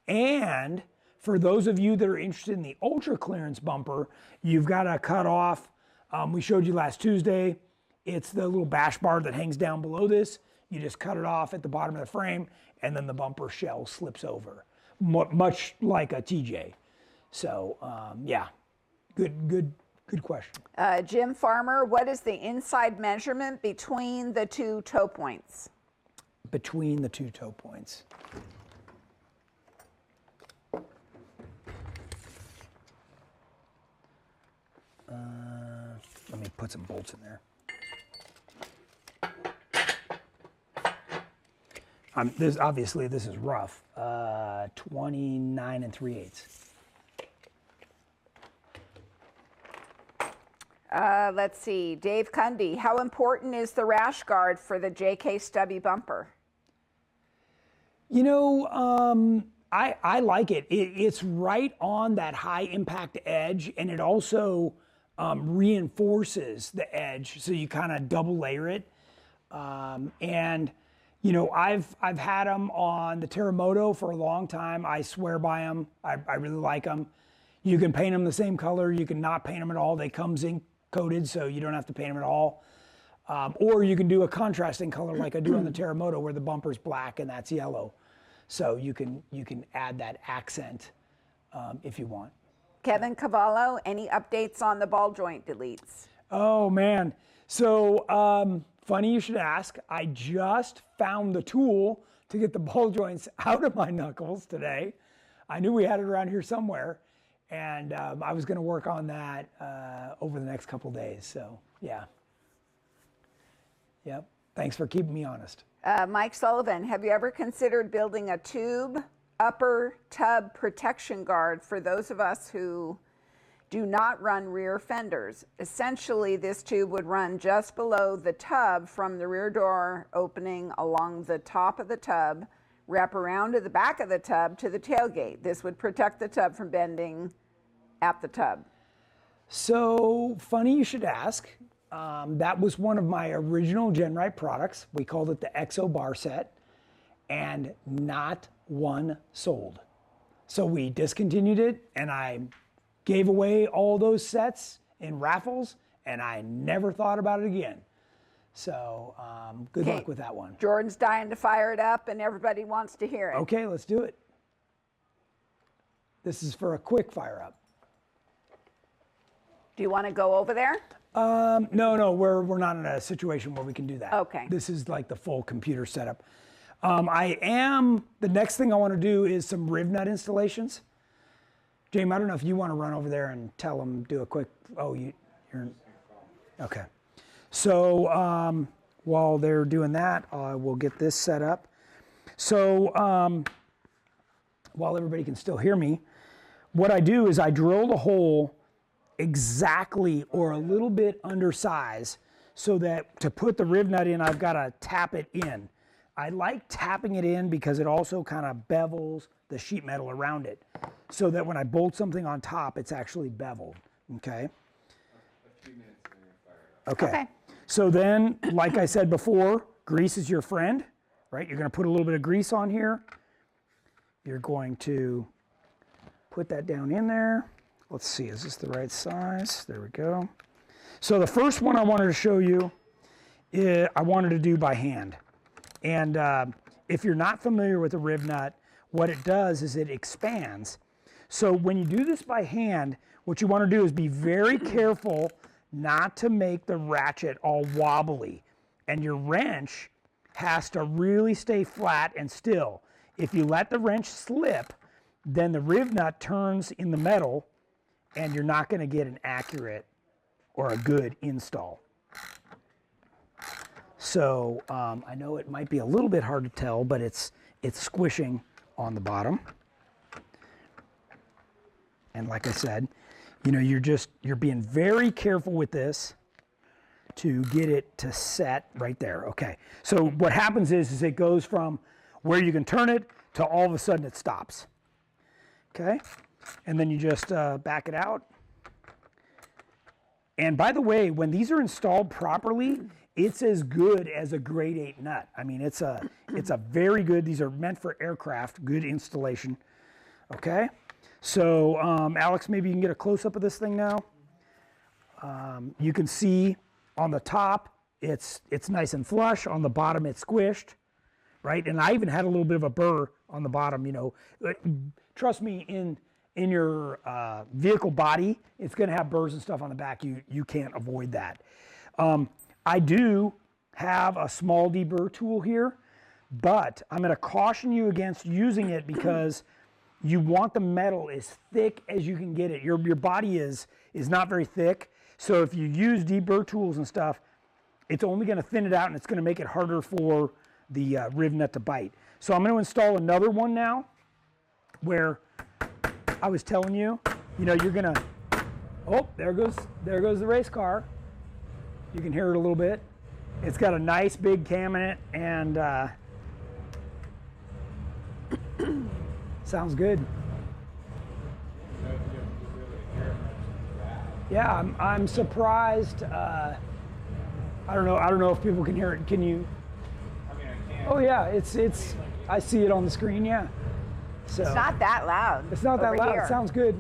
And for those of you that are interested in the ultra clearance bumper, you've got to cut off, we showed you last Tuesday, it's the little bash bar that hangs down below this. You just cut it off at the bottom of the frame, and then the bumper shell slips over, much like a TJ. So yeah, good question. Jim Farmer, what is the inside measurement between the two toe points? Between the two toe points. Let me put some bolts in there. Obviously this is rough. 29 3/8. Let's see, Dave Cundy, how important is the rash guard for the JK Stubby bumper? You know, I like it. It's right on that high impact edge, and it also reinforces the edge, so you kind of double layer it. And you know, I've had them on the Terremoto for a long time. I swear by them. I really like them. You can paint them the same color. You can not paint them at all. They come zinc coated, so you don't have to paint them at all. Or you can do a contrasting color like I do on the Terremoto, where the bumper's black and that's yellow. So you can add that accent if you want. Kevin Cavallo, any updates on the ball joint deletes? Oh man, so funny you should ask. I just found the tool to get the ball joints out of my knuckles today. I knew we had it around here somewhere, and I was going to work on that over the next couple days. So yeah, yep. Thanks for keeping me honest. Mike Sullivan, have you ever considered building a tube upper tub protection guard for those of us who do not run rear fenders? Essentially, this tube would run just below the tub from the rear door opening along the top of the tub, wrap around to the back of the tub to the tailgate. This would protect the tub from bending at the tub. So funny you should ask. That was one of my original GenRight products. We called it the EXO bar set, and not one sold. So we discontinued it, and I gave away all those sets in raffles, and I never thought about it again. So good luck with that one. Jordan's dying to fire it up, and everybody wants to hear it. Okay, let's do it. This is for a quick fire up. Do you want to go over there? No, we're not in a situation where we can do that. Okay. This is like the full computer setup. The next thing I want to do is some Rivnut installations. James, I don't know if you want to run over there and tell them, do a quick, you're, okay. So while they're doing that, we'll get this set up. So while everybody can still hear me, what I do is I drill the hole exactly or a little bit undersize so that to put the Rivnut in, I've got to tap it in. I like tapping it in because it also kind of bevels the sheet metal around it so that when I bolt something on top, it's actually beveled, okay? A few minutes and then fire it up. Okay. So then, like I said before, grease is your friend, right? You're going to put a little bit of grease on here. You're going to put that down in there. Let's see, is this the right size? There we go. So the first one I wanted to show you, I wanted to do by hand. And if you're not familiar with a Rivnut, what it does is it expands. So when you do this by hand, what you want to do is be very careful not to make the ratchet all wobbly. And your wrench has to really stay flat and still. If you let the wrench slip, then the Rivnut turns in the metal and you're not going to get an accurate or a good install. So I know it might be a little bit hard to tell, but it's squishing on the bottom. And like I said, you know, you're being very careful with this to get it to set right there. Okay. So what happens is it goes from where you can turn it to all of a sudden it stops. Okay. And then you just back it out. And by the way, when these are installed properly, it's as good as a grade 8 nut. I mean, it's a very good, these are meant for aircraft, good installation. Okay, so Alex, maybe you can get a close-up of this thing now. You can see on the top, it's nice and flush. On the bottom, it's squished, right? And I even had a little bit of a burr on the bottom, you know. Trust me, in your vehicle body, it's gonna have burrs and stuff on the back. You can't avoid that. I do have a small deburr tool here, but I'm going to caution you against using it because you want the metal as thick as you can get it. Your body is not very thick, so if you use deburr tools and stuff, it's only going to thin it out and it's going to make it harder for the Rivnut to bite. So I'm going to install another one now where I was telling you, you know, you're going to, oh, there goes the race car. You can hear it a little bit. It's got a nice big cam in it and sounds good. Yeah, I'm surprised. I don't know if people can hear it. Can you? I mean, I can. Oh yeah, it's. I see it on the screen. Yeah. So It's not that loud. it's not that over loud. here. It sounds good.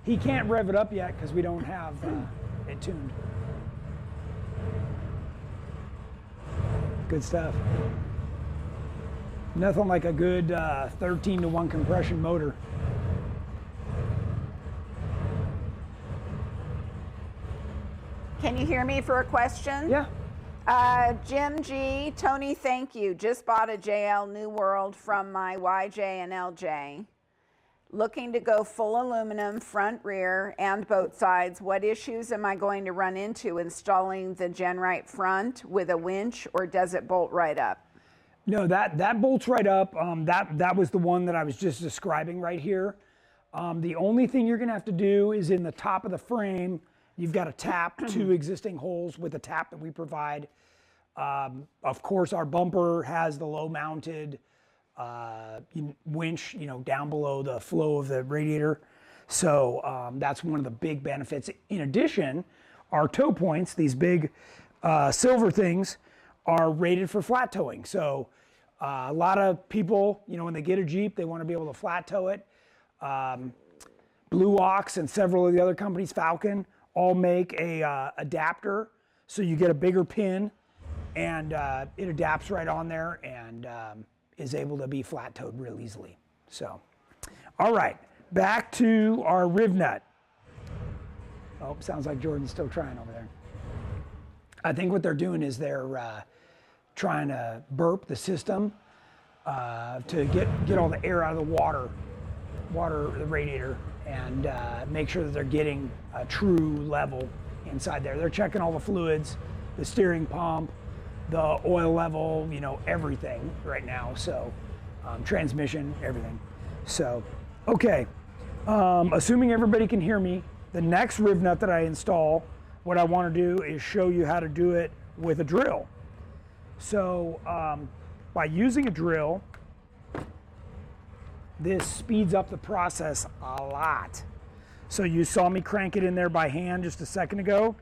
He can't rev it up yet because we don't have it tuned. Good stuff. Nothing like a good 13-to-1 compression motor. Can you hear me for a question? Yeah. Jim G, Tony, thank you. Just bought a JL New World from my YJ and LJ. Looking to go full aluminum, front, rear, and both sides. What issues am I going to run into installing the GenRight front with a winch, or does it bolt right up? No, that bolts right up. That was the one that I was just describing right here. The only thing you're gonna have to do is in the top of the frame, you've got to tap 2 existing holes with the tap that we provide. Of course, our bumper has the low-mounted winch, you know, down below the flow of the radiator. So that's one of the big benefits. In addition, our tow points, these big silver things, are rated for flat towing. So a lot of people, you know, when they get a Jeep, they want to be able to flat tow it. Blue Ox and several of the other companies, Falcon, all make a adapter, so you get a bigger pin, and it adapts right on there and is able to be flat-toed real easily. So, all right, back to our Rivnut. Oh, sounds like Jordan's still trying over there. I think what they're doing is they're trying to burp the system to get all the air out of the the radiator, and make sure that they're getting a true level inside there. They're checking all the fluids, the steering pump, the oil level, you know, everything right now. So transmission, everything. So, okay, assuming everybody can hear me, the next Rivnut that I install, what I want to do is show you how to do it with a drill. So by using a drill, this speeds up the process a lot. So you saw me crank it in there by hand just a second ago.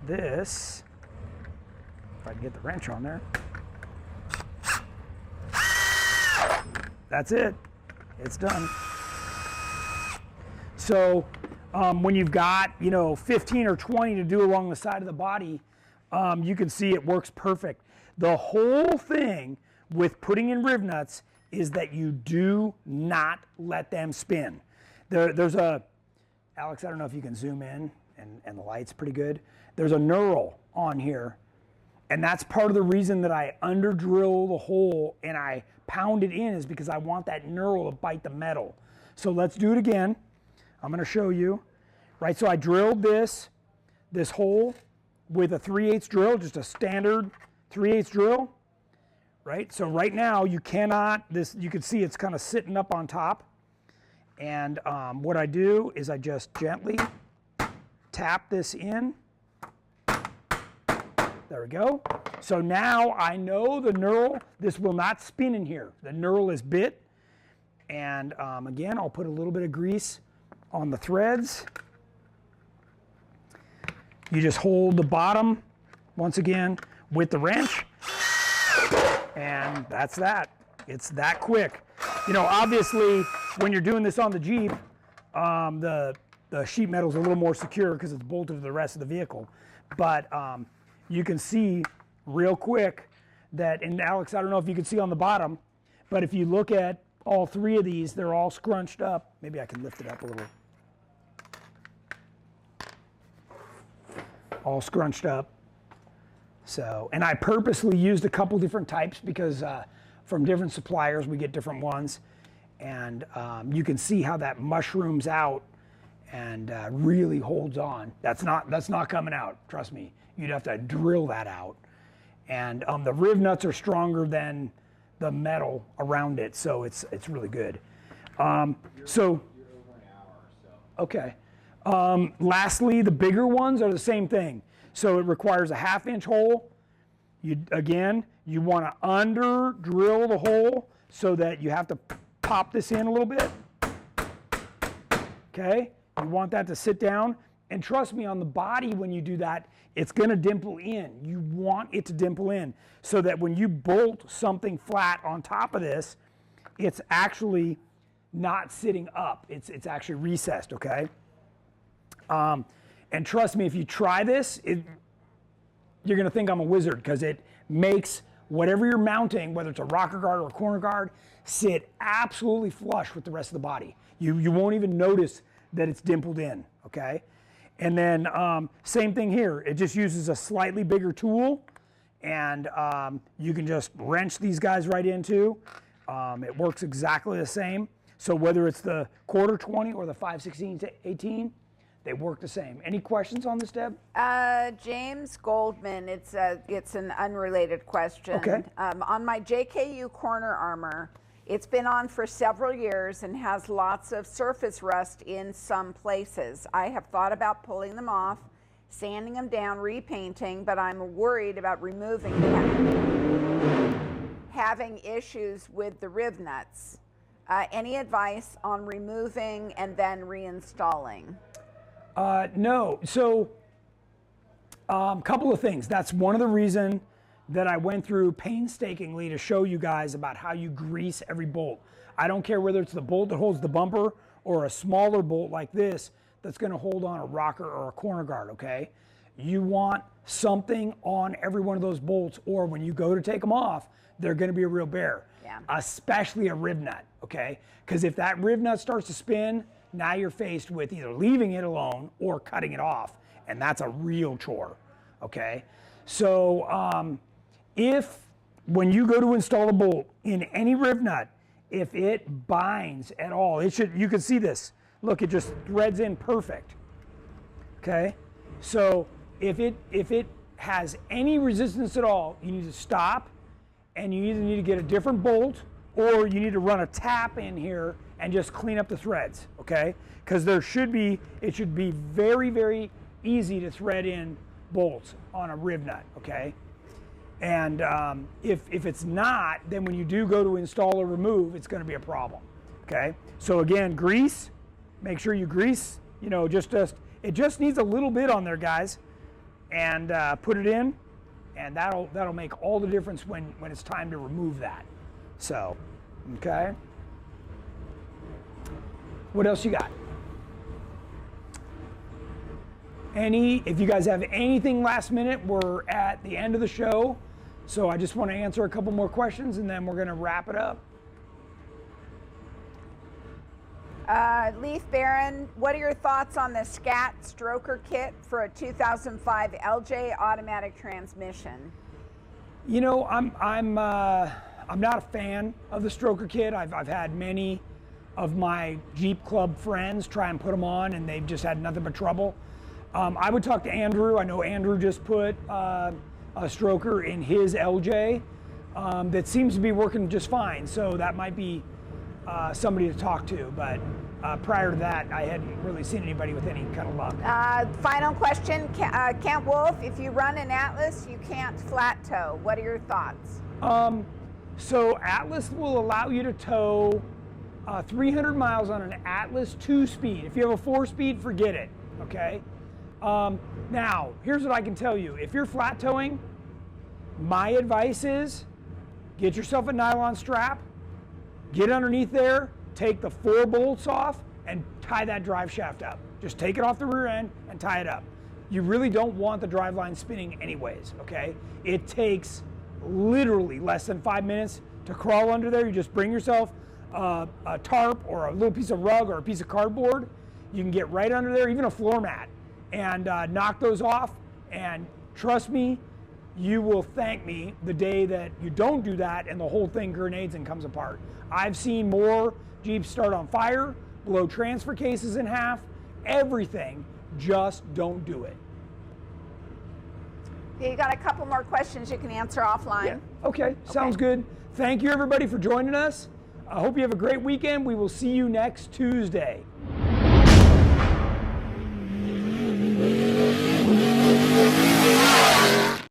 This, if I can get the wrench on there. That's it. It's done. So when you've got, you know, 15 or 20 to do along the side of the body, you can see it works perfect. The whole thing with putting in Rivnuts is that you do not let them spin. There's a, Alex, I don't know if you can zoom in, and the light's pretty good. There's a knurl on here, and that's part of the reason that I under drill the hole and I pound it in, is because I want that knurl to bite the metal. So let's do it again. I'm gonna show you, right? So I drilled this hole with a 3/8 drill, just a standard 3/8 drill, right? So right now you cannot, you can see it's kind of sitting up on top. And what I do is I just gently tap this in. There we go. So now I know the knurl, this will not spin in here. The knurl is bit. And again, I'll put a little bit of grease on the threads. You just hold the bottom, once again, with the wrench. And that's that. It's that quick. You know, obviously, when you're doing this on the Jeep, the sheet metal is a little more secure because it's bolted to the rest of the vehicle. But you can see real quick that, and Alex, I don't know if you can see on the bottom, but if you look at all three of these, they're all scrunched up. Maybe I can lift it up a little. All scrunched up. So, and I purposely used a couple different types because from different suppliers we get different ones, and you can see how that mushrooms out and really holds on. That's not coming out. Trust me. You'd have to drill that out, and the Rivnuts are stronger than the metal around it, so it's really good. You're over an hour or so. Okay. Lastly, the bigger ones are the same thing. So it requires a 1/2-inch hole. You want to under drill the hole so that you have to pop this in a little bit. Okay? You want that to sit down. And trust me, on the body, when you do that, it's going to dimple in. You want it to dimple in so that when you bolt something flat on top of this, it's actually not sitting up. It's actually recessed, okay? And trust me, if you try this, you're going to think I'm a wizard, because it makes whatever you're mounting, whether it's a rocker guard or a corner guard, sit absolutely flush with the rest of the body. You won't even notice that it's dimpled in, okay? And then same thing here. It just uses a slightly bigger tool, and you can just wrench these guys right into. It works exactly the same. So whether it's the 1/4 or the 5/16 to 18, they work the same. Any questions on this, Deb? James Goldman, it's an unrelated question. Okay. On my JKU corner armor, it's been on for several years and has lots of surface rust in some places. I have thought about pulling them off, sanding them down, repainting, but I'm worried about removing them, having issues with the Rivnuts. Any advice on removing and then reinstalling? No. So, couple of things. That's one of the reasons that I went through painstakingly to show you guys about how you grease every bolt. I don't care whether it's the bolt that holds the bumper or a smaller bolt like this that's going to hold on a rocker or a corner guard, okay? You want something on every one of those bolts, or when you go to take them off, they're going to be a real bear. Yeah. Especially a rivnut, okay? Because if that rivnut starts to spin, now you're faced with either leaving it alone or cutting it off, and that's a real chore, okay? So if when you go to install a bolt in any rivnut, if it binds at all, it should, you can see this. Look, it just threads in perfect, okay? So if it has any resistance at all, you need to stop, and you either need to get a different bolt or you need to run a tap in here and just clean up the threads, okay? Because it should be very, very easy to thread in bolts on a rivnut, okay? And if it's not, then when you do go to install or remove, it's going to be a problem, okay? So again, grease, make sure you grease, you know, it just needs a little bit on there, guys, and put it in, and that'll make all the difference when it's time to remove that. So, okay. What else you got? If you guys have anything last minute, we're at the end of the show. So I just want to answer a couple more questions and then we're going to wrap it up. Leaf Baron, what are your thoughts on the Scat stroker kit for a 2005 LJ automatic transmission? You know, I'm not a fan of the stroker kit. I've had many of my Jeep Club friends try and put them on, and they've just had nothing but trouble. I would talk to Andrew. I know Andrew just put a stroker in his LJ that seems to be working just fine. So that might be somebody to talk to. But prior to that, I hadn't really seen anybody with any kind of luck. Final question, Kent Wolf, if you run an Atlas, you can't flat tow. What are your thoughts? So Atlas will allow you to tow 300 miles on an Atlas 2-speed. If you have a 4-speed, forget it, okay? Now, here's what I can tell you. If you're flat towing, my advice is get yourself a nylon strap, get underneath there, take the 4 bolts off, and tie that drive shaft up. Just take it off the rear end and tie it up. You really don't want the drive line spinning anyways, okay? It takes literally less than 5 minutes to crawl under there. You just bring yourself a tarp or a little piece of rug or a piece of cardboard. You can get right under there, even a floor mat, and knock those off. And trust me, you will thank me the day that you don't do that and the whole thing grenades and comes apart. I've seen more Jeeps start on fire, blow transfer cases in half, everything. Just don't do it. You got a couple more questions you can answer offline. Yeah. Okay, sounds good. Thank you everybody for joining us. I hope you have a great weekend. We will see you next Tuesday.